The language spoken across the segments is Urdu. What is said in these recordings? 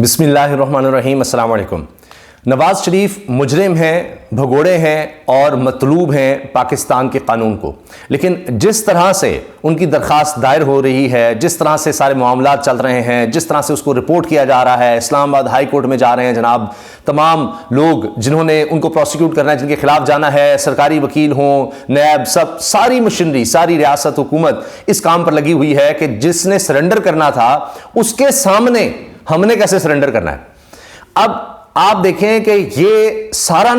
بسم اللہ الرحمن الرحیم۔ السلام علیکم۔ نواز شریف مجرم ہیں، بھگوڑے ہیں اور مطلوب ہیں پاکستان کے قانون کو، لیکن جس طرح سے ان کی درخواست دائر ہو رہی ہے، جس طرح سے سارے معاملات چل رہے ہیں، جس طرح سے اس کو رپورٹ کیا جا رہا ہے، اسلام آباد ہائی کورٹ میں جا رہے ہیں جناب تمام لوگ جنہوں نے ان کو پروسیکیوٹ کرنا ہے، جن کے خلاف جانا ہے، سرکاری وکیل ہوں، نیب، ساری مشینری، ساری ریاست حکومت اس کام پر لگی ہوئی ہے کہ جس نے سرنڈر کرنا تھا اس کے سامنے ہم نے کیسے سرنڈر کرنا ہے۔ اب آپ دیکھیں کہ یہ سارا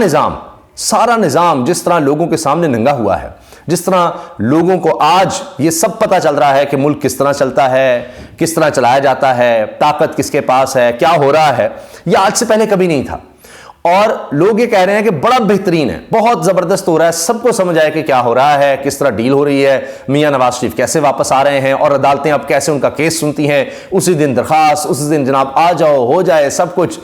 نظام جس طرح لوگوں کے سامنے ننگا ہوا ہے، جس طرح لوگوں کو آج یہ سب پتہ چل رہا ہے کہ ملک کس طرح چلتا ہے، کس طرح چلایا جاتا ہے، طاقت کس کے پاس ہے، کیا ہو رہا ہے، یہ آج سے پہلے کبھی نہیں تھا۔ اور لوگ یہ کہہ رہے ہیں کہ بڑا بہترین ہے، بہت زبردست ہو رہا ہے، سب کو سمجھ آئے کہ کیا ہو رہا ہے، کس طرح ڈیل ہو رہی ہے، میاں نواز شریف کیسے واپس آ رہے ہیں اور عدالتیں اب کیسے ان کا کیس سنتی ہیں، اسی دن درخواست، اسی دن جناب آ جاؤ، ہو جائے سب کچھ۔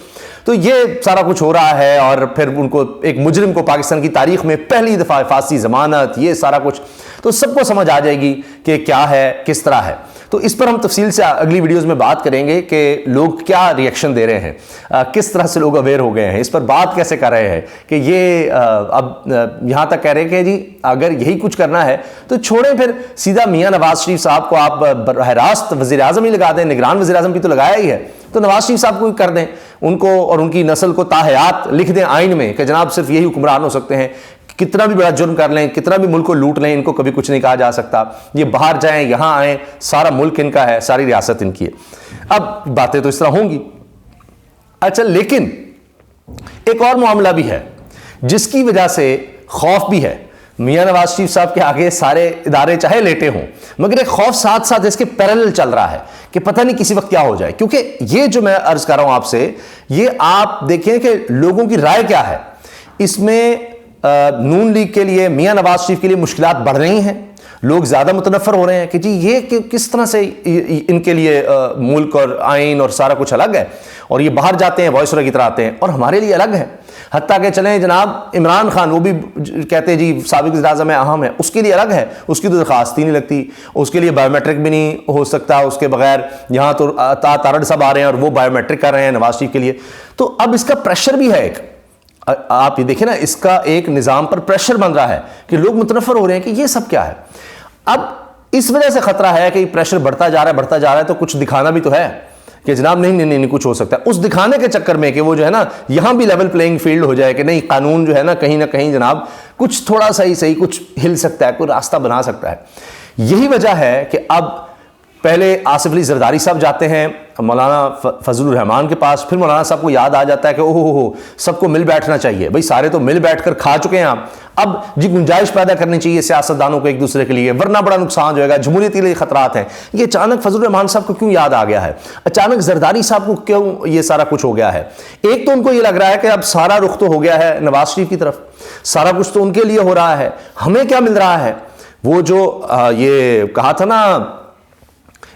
تو یہ سارا کچھ ہو رہا ہے اور پھر ان کو ایک مجرم کو پاکستان کی تاریخ میں پہلی دفعہ پھانسی ضمانت، یہ سارا کچھ تو سب کو سمجھ آ جائے گی کہ کیا ہے، کس طرح ہے۔ تو اس پر ہم تفصیل سے اگلی ویڈیوز میں بات کریں گے کہ لوگ کیا ریئیکشن دے رہے ہیں، کس طرح سے لوگ اویئر ہو گئے ہیں، اس پر بات کیسے کر رہے ہیں کہ یہ اب یہاں تک کہہ رہے ہیں کہ جی اگر یہی کچھ کرنا ہے تو چھوڑیں، پھر سیدھا میاں نواز شریف صاحب کو آپ براہ راست وزیر اعظم ہی لگا دیں، نگران وزیر اعظم کی تو لگایا ہی ہے، تو نواز شریف صاحب کو کر دیں، ان کو اور ان کی نسل کو تاحیات لکھ دیں آئین میں کہ جناب صرف یہی حکمران ہو سکتے ہیں، کتنا بھی بڑا جرم کر لیں، کتنا بھی ملک کو لوٹ لیں، ان کو کبھی کچھ نہیں کہا جا سکتا، یہ باہر جائیں یہاں آئیں، سارا ملک ان کا ہے، ساری ریاست ان کی ہے۔ اب باتیں تو اس طرح ہوں گی۔ اچھا، لیکن ایک اور معاملہ بھی ہے جس کی وجہ سے خوف بھی ہے، میاں نواز شریف صاحب کے آگے سارے ادارے چاہے لیٹے ہوں، مگر ایک خوف ساتھ ساتھ اس کے پیرالل چل رہا ہے کہ پتہ نہیں کسی وقت کیا ہو جائے، کیونکہ یہ جو میں عرض کر رہا ہوں آپ سے، یہ آپ دیکھیں کہ لوگوں کی رائے کیا ہے۔ اس میں نون لیگ کے لیے، میاں نواز شریف کے لیے مشکلات بڑھ رہی ہیں، لوگ زیادہ متنفر ہو رہے ہیں کہ جی یہ کس طرح سے ان کے لیے ملک اور آئین اور سارا کچھ الگ ہے، اور یہ باہر جاتے ہیں وائسرائے کی طرح آتے ہیں اور ہمارے لیے الگ ہے۔ حتیٰ کہ چلیں جناب عمران خان، وہ بھی کہتے ہیں جی سابق وزیر اعظم اہم ہے، اس کے لیے الگ ہے، اس کی تو درخواست ہی نہیں لگتی، اس کے لیے بایو میٹرک بھی نہیں ہو سکتا اس کے بغیر، یہاں تو تارڑ صاحب آ رہے ہیں اور وہ بایو میٹرک کر رہے ہیں نواز شریف کے لیے۔ تو اب اس کا پریشر بھی ہے، ایک آپ یہ دیکھیں نا، اس کا ایک نظام پر پریشر بن رہا ہے کہ لوگ متنفر ہو رہے ہیں کہ یہ سب کیا ہے۔ اب اس وجہ سے خطرہ ہے کہ پریشر بڑھتا جا رہا ہے تو کچھ دکھانا بھی تو ہے کہ جناب نہیں کچھ ہو سکتا ہے، اس دکھانے کے چکر میں کہ وہ جو ہے نا یہاں بھی لیول پلینگ فیلڈ ہو جائے کہ نہیں، قانون جو ہے نا کہیں جناب کچھ تھوڑا صحیح کچھ ہل سکتا ہے، کوئی راستہ بنا سکتا ہے۔ یہی وجہ ہے کہ اب پہلے آصف علی زرداری صاحب جاتے ہیں مولانا فضل الرحمان کے پاس، پھر مولانا صاحب کو یاد آ جاتا ہے کہ اوہ سب کو مل بیٹھنا چاہیے، بھئی سارے تو مل بیٹھ کر کھا چکے ہیں آپ، اب جی گنجائش پیدا کرنی چاہیے سیاستدانوں کو ایک دوسرے کے لیے، ورنہ بڑا نقصان جو ہے، جمہوریت کے لیے خطرات ہیں۔ یہ اچانک فضل الرحمان صاحب کو کیوں یاد آ گیا ہے، اچانک زرداری صاحب کو کیوں یہ سارا کچھ ہو گیا ہے؟ ایک تو ان کو یہ لگ رہا ہے کہ اب سارا رخ تو ہو گیا ہے نواز شریف کی طرف، سارا کچھ تو ان کے لیے ہو رہا ہے، ہمیں کیا مل رہا ہے؟ وہ جو یہ کہا تھا نا،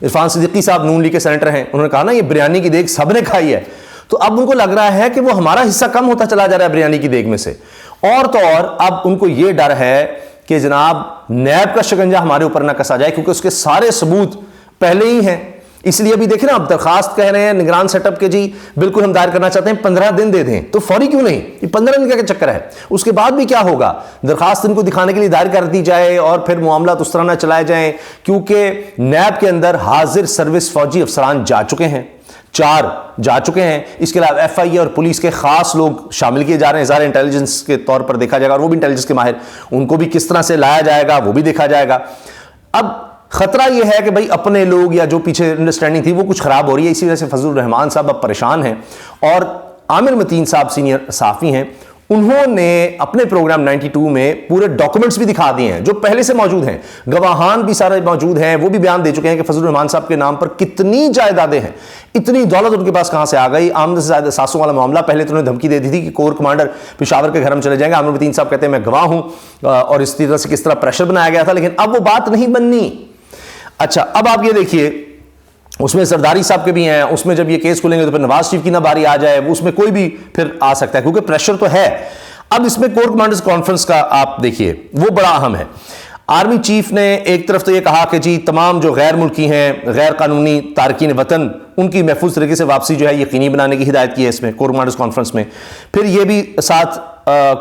عرفان صدیقی صاحب نون لیگ کے سینیٹر ہیں، انہوں نے کہا نا یہ بریانی کی دیگ سب نے کھائی ہے، تو اب ان کو لگ رہا ہے کہ وہ ہمارا حصہ کم ہوتا چلا جا رہا ہے بریانی کی دیگ میں سے، اور تو اور اب ان کو یہ ڈر ہے کہ جناب نیب کا شکنجہ ہمارے اوپر نہ کسا جائے، کیونکہ اس کے سارے ثبوت پہلے ہی ہیں۔ اس لیے ابھی دیکھیں نا، اب درخواست کہہ رہے ہیں نگران سیٹ اپ کے جی بالکل ہم دائر کرنا چاہتے ہیں، 15 دن دے دیں، تو فوری کیوں نہیں؟ یہ 15 دن کا چکر ہے، اس کے بعد بھی کیا ہوگا؟ درخواست ان کو دکھانے کے لیے دائر کر دی جائے اور پھر معاملات اس طرح نہ چلائے جائیں، کیونکہ نیب کے اندر حاضر سروس فوجی افسران جا چکے ہیں، 4 جا چکے ہیں، اس کے علاوہ ایف آئی اے اور پولیس کے خاص لوگ شامل کیے جا رہے ہیں، ظاہر انٹیلیجنس کے طور پر دیکھا جائے گا، اور وہ بھی انٹیلیجنس کے ماہر، ان کو بھی کس طرح سے لایا جائے گا وہ بھی دیکھا جائے گا۔ اب خطرہ یہ ہے کہ بھئی اپنے لوگ یا جو پیچھے انڈرسٹینڈنگ تھی وہ کچھ خراب ہو رہی ہے، اسی وجہ سے فضل الرحمان صاحب اب پریشان ہیں، اور عامر متین صاحب سینئر صحافی ہیں، انہوں نے اپنے پروگرام 92 میں پورے ڈاکومنٹس بھی دکھا دیے ہیں جو پہلے سے موجود ہیں، گواہان بھی سارے موجود ہیں، وہ بھی بیان دے چکے ہیں کہ فضل الرحمان صاحب کے نام پر کتنی جائیدادیں ہیں، اتنی دولت ان کے پاس کہاں سے آ گئی، آمد سے زائد ساسوں والا معاملہ، پہلے تو انہوں نے دھمکی دے دی تھی کہ کور کمانڈر پشاور کے گھر میں چلے جائیں گے، عامر متین صاحب کہتے ہیں میں گواہ ہوں، اور اس طرح سے کس طرح پریشر بنایا گیا تھا، لیکن اب وہ بات نہیں بننی۔ اچھا، اب آپ یہ دیکھیے، اس میں زرداری صاحب کے بھی ہیں، اس میں جب یہ کیس کھولیں گے تو پھر نواز شریف کی نہ باری آ جائے، اس میں کوئی بھی پھر آ سکتا ہے کیونکہ پریشر تو ہے۔ اب اس میں کور کمانڈرز کانفرنس کا آپ دیکھیے، وہ بڑا اہم ہے۔ آرمی چیف نے ایک طرف تو یہ کہا کہ جی تمام جو غیر ملکی ہیں، غیر قانونی تارکین وطن، ان کی محفوظ طریقے سے واپسی جو ہے یقینی بنانے کی ہدایت کی ہے اس میں کور کمانڈرز کانفرنس میں۔ پھر یہ بھی ساتھ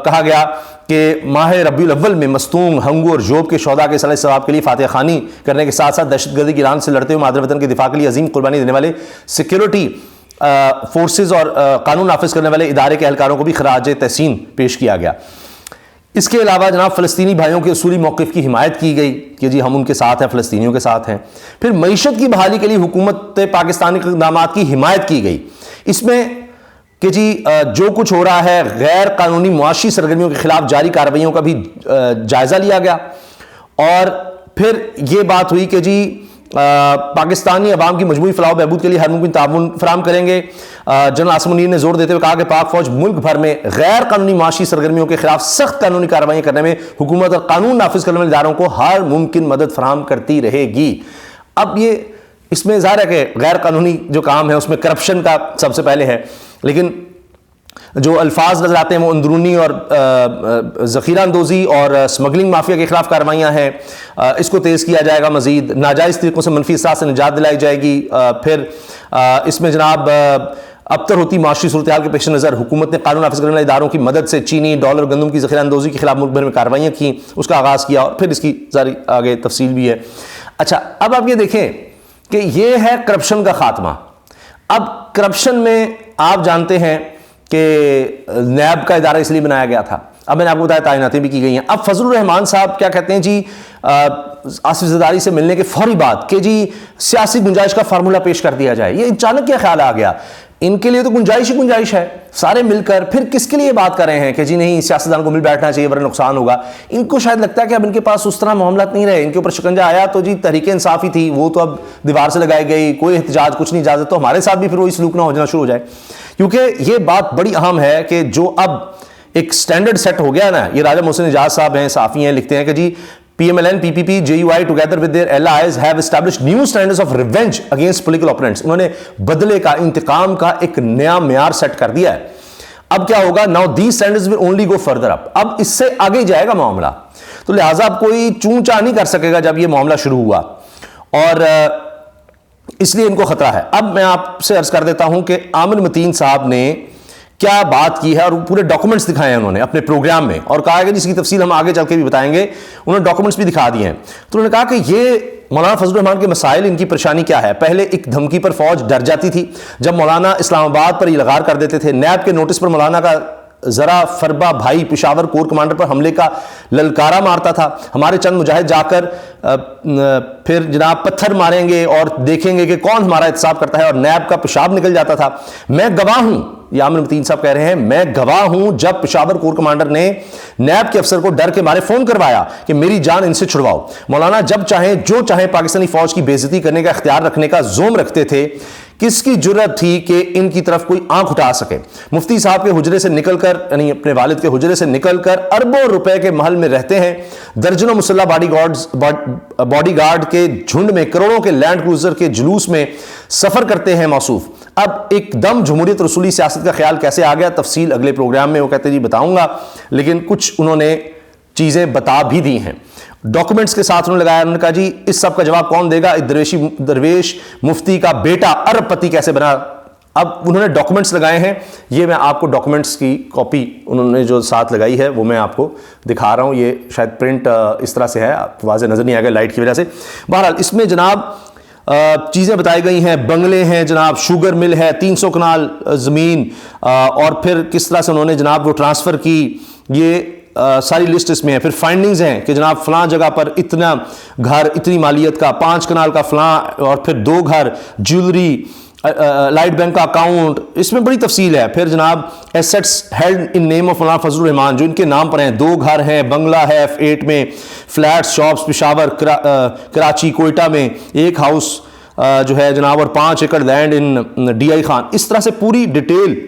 کہا گیا کہ ماہ ربیع الاول میں مستونگ، ہنگو اور جوب کے شہداء کے صلاح ثواب کے لیے فاتحہ خوانی کرنے کے ساتھ ساتھ دہشت گردی کی لعنت سے لڑتے ہوئے مادر وطن کے دفاع کے لیے عظیم قربانی دینے والے سیکیورٹی فورسز اور قانون نافذ کرنے والے ادارے کے اہلکاروں کو بھی خراج تحسین پیش کیا گیا۔ اس کے علاوہ جناب فلسطینی بھائیوں کے اصولی موقف کی حمایت کی گئی کہ جی ہم ان کے ساتھ ہیں، فلسطینیوں کے ساتھ ہیں۔ پھر معیشت کی بحالی کے لیے حکومت پاکستان کے اقدامات کی حمایت کی گئی، اس میں کہ جی جو کچھ ہو رہا ہے غیر قانونی معاشی سرگرمیوں کے خلاف جاری کارروائیوں کا بھی جائزہ لیا گیا۔ اور پھر یہ بات ہوئی کہ جی پاکستانی عوام کی مجموعی فلاح و بہبود کے لیے ہر ممکن تعاون فراہم کریں گے۔ جنرل عاصم منیر نے زور دیتے ہوئے کہا کہ پاک فوج ملک بھر میں غیر قانونی معاشی سرگرمیوں کے خلاف سخت قانونی کارروائیاں کرنے میں حکومت اور قانون نافذ کرنے والے اداروں کو ہر ممکن مدد فراہم کرتی رہے گی۔ اب یہ اس میں ظاہر ہے کہ غیر قانونی جو کام ہے اس میں کرپشن کا سب سے پہلے ہے، لیکن جو الفاظ نظر آتے ہیں وہ اندرونی اور ذخیرہ اندوزی اور سمگلنگ مافیا کے خلاف کارروائیاں ہیں، اس کو تیز کیا جائے گا، مزید ناجائز طریقوں سے منفی اثرات سے نجات دلائی جائے گی۔ پھر اس میں جناب ابتر ہوتی معاشی صورتحال کے پیش نظر حکومت نے قانون نافذ کرنے والے اداروں کی مدد سے چینی، ڈالر، گندم کی ذخیرہ اندوزی کے خلاف ملک بھر میں کارروائیاں کی، اس کا آغاز کیا، اور پھر اس کی ظاہر آگے تفصیل بھی ہے۔ اچھا اب آپ یہ دیکھیں کہ یہ ہے کرپشن کا خاتمہ۔ اب کرپشن میں آپ جانتے ہیں کہ نیب کا ادارہ اس لیے بنایا گیا تھا، اب میں نے آپ کو بتایا تعیناتیں بھی کی گئی ہیں۔ اب فضل الرحمان صاحب کیا کہتے ہیں جی آصف زرداری سے ملنے کے فوری بعد کہ جی سیاسی گنجائش کا فارمولہ پیش کر دیا جائے، یہ اچانک کیا خیال آ گیا؟ ان کے لیے تو گنجائش ہی گنجائش ہے، سارے مل کر پھر کس کے لیے بات کر رہے ہیں کہ جی نہیں سیاستدان کو مل بیٹھنا چاہیے ورنہ نقصان ہوگا۔ ان کو شاید لگتا ہے کہ اب ان کے پاس اس طرح معاملات نہیں رہے، ان کے اوپر شکنجہ آیا تو جی تحریک انصاف ہی تھی، وہ تو اب دیوار سے لگائی گئی، کوئی احتجاج کچھ نہیں اجازت، تو ہمارے ساتھ بھی پھر وہی سلوک نہ ہو جانا شروع ہو جائے۔ کیونکہ یہ بات بڑی اہم ہے کہ جو اب ایک سٹینڈرڈ سیٹ ہو گیا نا، یہ راجہ محسن اعجاز صاحب ہیں، صحافی ہیں، لکھتے ہیں کہ جی PMLN, PPP, JUI together with their allies have established new standards of revenge against political opponents. انہوں نے بدلے کا، انتقام کا ایک نیا معیار سیٹ کر دیا ہے۔ اب کیا ہوگا؟ Now these standards will only go further up. اب اس سے آگے جائے گا معاملہ، تو لہٰذا اب کوئی چون چاہ نہیں کر سکے گا جب یہ معاملہ شروع ہوا، اور اس لیے ان کو خطرہ ہے۔ اب میں آپ سے عرض کر دیتا ہوں کہ عامر متین صاحب نے کیا بات کی ہے، اور پورے ڈاکومنٹس دکھائے ہیں انہوں نے اپنے پروگرام میں، اور کہا ہے کہ جس کی تفصیل ہم آگے چل کے بھی بتائیں گے۔ انہوں نے ڈاکومنٹس بھی دکھا دیے ہیں، تو انہوں نے کہا کہ یہ مولانا فضل الرحمان کے مسائل، ان کی پریشانی کیا ہے۔ پہلے ایک دھمکی پر فوج ڈر جاتی تھی، جب مولانا اسلام آباد پر الغار کر دیتے تھے، نیب کے نوٹس پر مولانا کا ذرا فربا بھائی پشاور کور کمانڈر پر حملے کا للکارا مارتا تھا، ہمارے چند مجاہد جا کر پھر جناب پتھر ماریں گے اور دیکھیں گے کہ کون ہمارا احتساب کرتا ہے، اور نیب کا پیشاب نکل جاتا تھا۔ میں گواہ ہوں، یہ عامر متین صاحب کہہ رہے ہیں، میں گواہ ہوں جب پشاور کور کمانڈر نے نیب کے افسر کو ڈر کے مارے فون کروایا کہ میری جان ان سے چھڑواؤ۔ مولانا جب چاہیں جو چاہیں پاکستانی فوج کی بے عزتی کرنے کا اختیار رکھنے کا زوم رکھتے تھے، کس کی جرت تھی کہ ان کی طرف کوئی آنکھ اٹھا سکے؟ مفتی صاحب کے حجرے سے نکل کر، یعنی اپنے والد کے حجرے سے نکل کر اربوں روپے کے محل میں رہتے ہیں، درجنوں مسلح باڈی گارڈ کے جھنڈ میں، کروڑوں کے لینڈ کروزر کے جلوس میں سفر کرتے ہیں موصوف۔ اب ایک دم جمہوریت رسولی سیاست کا خیال کیسے آ گیا، تفصیل اگلے پروگرام میں وہ کہتے ہیں جی بتاؤں گا، لیکن کچھ انہوں نے چیزیں بتا بھی دی ہیں ڈاکومنٹس کے ساتھ۔ انہوں نے لگایا، انہوں نے کہا جی اس سب کا جواب کون دے گا؟ درویش مفتی کا بیٹا ارب پتی کیسے بنا؟ اب انہوں نے ڈاکومنٹس لگائے ہیں، یہ میں آپ کو ڈاکومنٹس کی کاپی انہوں نے جو ساتھ لگائی ہے وہ میں آپ کو دکھا رہا ہوں۔ یہ شاید پرنٹ اس طرح سے ہے، واضح نظر نہیں آئے گا لائٹ کی وجہ سے۔ بہرحال اس میں جناب چیزیں بتائی گئی ہیں، بنگلے ہیں جناب، شوگر مل ہے، 300 کنال زمین، اور پھر کس طرح سے انہوں نے جناب وہ ٹرانسفر کی، یہ ساری لسٹ اس میں ہے۔ پھر فائنڈنگز ہیں کہ جناب فلاں جگہ پر اتنا گھر، اتنی مالیت کا، 5 کنال کا فلاں، اور پھر 2 گھر، جیولری، لائٹ بینک کا اکاؤنٹ، اس میں بڑی تفصیل ہے۔ پھر جناب assets held in name of مولانا فضل الرحمان جو ان کے نام پر ہیں، 2 گھر ہیں، بنگلہ ہے F8 میں، فلیٹس، شاپس پشاور، کراچی، کوئٹہ میں 1 ہاؤس جو ہے جناب، اور 5 ایکڑ لینڈ ان DI خان۔ اس طرح سے پوری ڈیٹیل،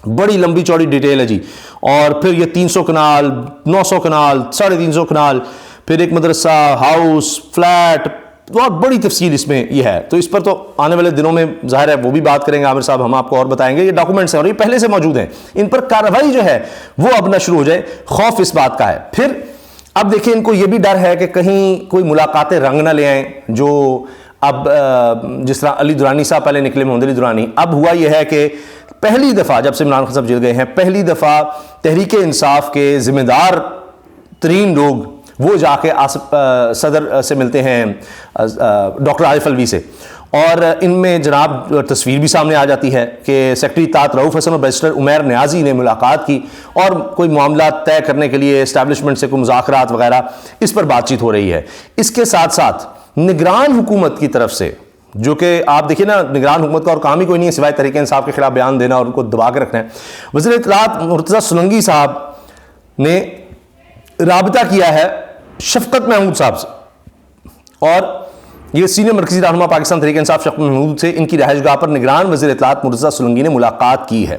بڑی لمبی چوڑی ڈیٹیل ہے جی۔ اور پھر یہ 300 کنال، 900 کنال، 350 کنال، پھر ایک مدرسہ، ہاؤس، فلیٹ، بہت بڑی تفصیل اس میں یہ ہے۔ تو اس پر تو آنے والے دنوں میں ظاہر ہے وہ بھی بات کریں گے عامر صاحب، ہم آپ کو اور بتائیں گے۔ یہ ڈاکومنٹس ہیں اور یہ پہلے سے موجود ہیں، ان پر کارروائی جو ہے وہ اب نہ شروع ہو جائے، خوف اس بات کا ہے۔ پھر اب دیکھیں ان کو یہ بھی ڈر ہے کہ کہیں کوئی ملاقاتیں رنگ نہ لے آئیں، جو اب جس طرح علی درانی صاحب پہلے نکلے، محمد علی درانی، اب ہوا یہ ہے کہ پہلی دفعہ جب سے عمران خان صاحب جیت گئے ہیں، پہلی دفعہ تحریک انصاف کے ذمہ دار ترین لوگ وہ جا کے صدر سے ملتے ہیں، ڈاکٹر عارف الوی سے، اور ان میں جناب تصویر بھی سامنے آ جاتی ہے کہ سیکرٹری اطاعت رؤف حسن اور بیرسٹر عمیر نیازی نے ملاقات کی اور کوئی معاملات طے کرنے کے لیے اسٹیبلشمنٹ سے کوئی مذاکرات وغیرہ اس پر بات چیت ہو رہی ہے۔ اس کے ساتھ ساتھ نگران حکومت کی طرف سے، جو کہ آپ دیکھیں نا، نگران حکومت کا اور کام ہی کوئی نہیں ہے سوائے تحریک انصاف کے خلاف بیان دینا اور ان کو دبا کے رکھنا ہے، وزیر اطلاعات مرتضیٰ سولنگی صاحب نے رابطہ کیا ہے شفقت محمود صاحب سے، اور یہ سینئر مرکزی رہنما پاکستان تحریک انصاف شفقت محمود سے ان کی رہائش گاہ پر نگران وزیر اطلاعات مرتضیٰ سولنگی نے ملاقات کی ہے،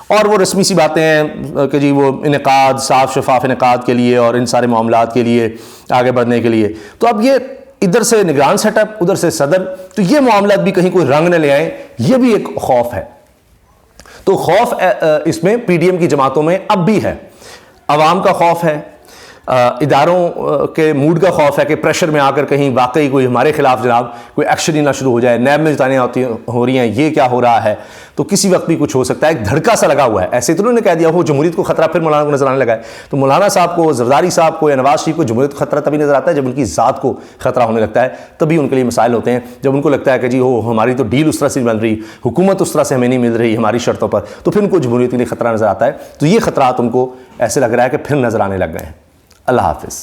اور وہ رسمی سی باتیں ہیں کہ جی وہ انعقاد، صاف شفاف انعقاد کے لیے اور ان سارے معاملات کے لیے آگے بڑھنے کے لیے۔ تو اب یہ ادھر سے نگران سیٹ اپ، ادھر سے صدر، تو یہ معاملات بھی کہیں کوئی رنگ نہ لے آئیں، یہ بھی ایک خوف ہے۔ تو خوف اس میں پی ڈی ایم کی جماعتوں میں اب بھی ہے، عوام کا خوف ہے، اداروں کے موڈ کا خوف ہے کہ پریشر میں آ کر کہیں واقعی کوئی ہمارے خلاف جناب کوئی ایکشن ہی نہ شروع ہو جائے، نیب میں جتانیاں ہو رہی ہیں، یہ کیا ہو رہا ہے، تو کسی وقت بھی کچھ ہو سکتا ہے، ایک دھڑکا سا لگا ہوا ہے۔ ایسے تو انہوں نے کہہ دیا وہ جمہوریت کو خطرہ پھر مولانا کو نظر آنے لگا ہے، تو مولانا صاحب کو، زرداری صاحب کو یا نواز شریف کو جمہوریت کو خطرہ تبھی نظر آتا ہے جب ان کی ذات کو خطرہ ہونے لگتا ہے، تبھی ان کے لیے مسائل ہوتے ہیں، جب ان کو لگتا ہے کہ جی ہماری تو ڈیل اس طرح سے مل رہی، حکومت اس طرح سے ہمیں نہیں مل رہی ہماری شرطوں پر، تو پھر ان کو جمہوریت کے لیے خطرہ نظر آتا ہے، تو یہ خطرات ان کو ایسے لگ رہا ہے کہ پھر نظر آنے لگ گئے ہیں۔ اللہ حافظ۔